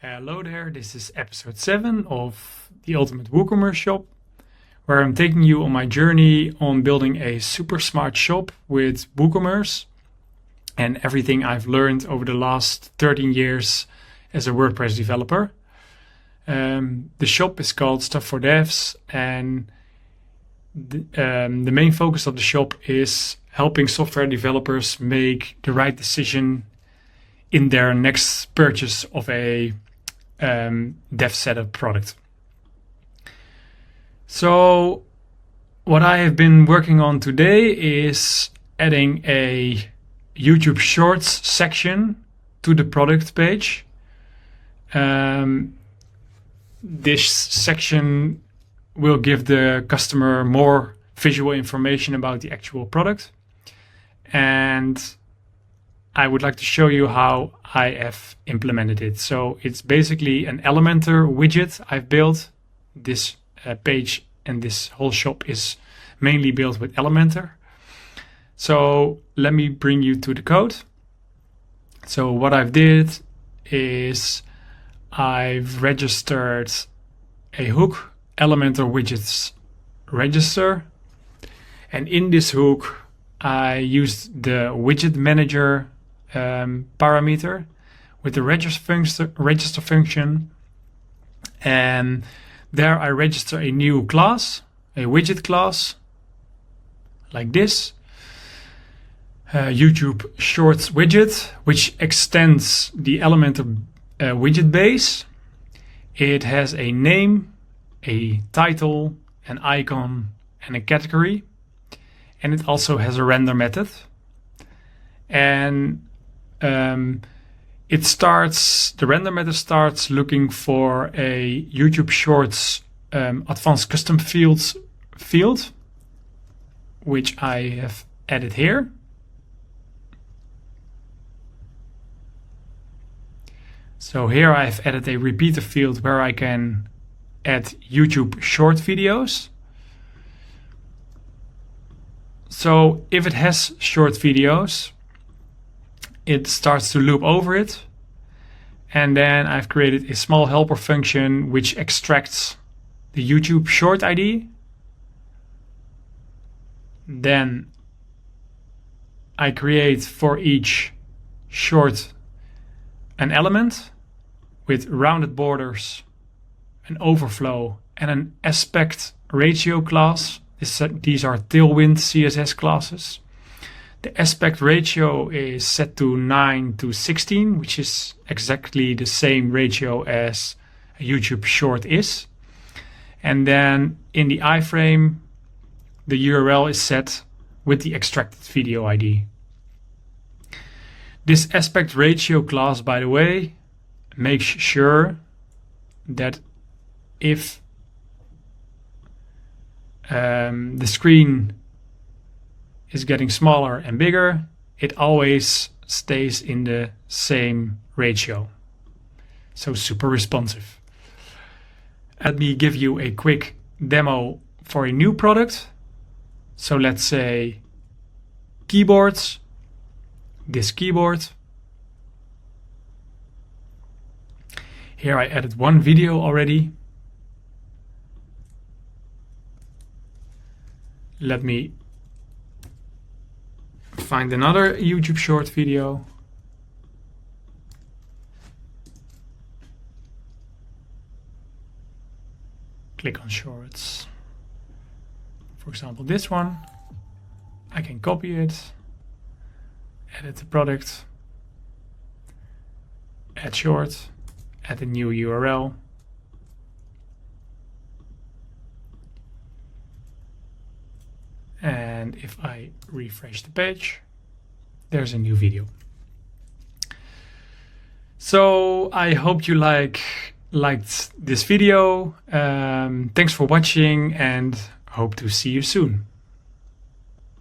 Hello there, this is episode 7 of the Ultimate Woocommerce Shop, where I'm taking you on my journey on building a super smart shop with WooCommerce and everything I've learned over the last 13 years as a WordPress developer. The shop is called Stuff for Devs, and the main focus of the shop is helping software developers make the right decision in their next purchase of a dev setup product. So what I have been working on today is adding a YouTube Shorts section to the product page. This section will give the customer more visual information about the actual product, and I would like to show you how I have implemented it. So it's basically an Elementor widget I've built. This page and this whole shop is mainly built with Elementor. So let me bring you to the code. So what I've did is I've registered a hook, Elementor Widgets register. And in this hook, I used the widget manager parameter with the register function, and there I register a new class, a widget class, like this, YouTube Shorts widget, which extends the Elementor widget base. It has a name, a title, an icon, and a category, and it also has a render method. And the render method starts looking for a YouTube Shorts advanced custom field, which I have added here. So here I've added a repeater field where I can add YouTube short videos. So if it has short videos, it starts to loop over it. And then I've created a small helper function which extracts the YouTube short ID. Then I create for each short an element with rounded borders, an overflow, and an aspect ratio class. These are Tailwind CSS classes. The aspect ratio is set to 9:16, which is exactly the same ratio as a YouTube short is. And then in the iframe, the URL is set with the extracted video ID. This aspect ratio class, by the way, makes sure that if the screen is getting smaller and bigger, it always stays in the same ratio. So super responsive. Let me give you a quick demo for a new product. So let's say keyboards, this keyboard. Here I added one video already. Let me find another YouTube short video. Click on shorts. For example, this one. I can copy it, edit the product, add short, add a new URL. And if I refresh the page, there's a new video. So I hope you liked this video. Thanks for watching and hope to see you soon.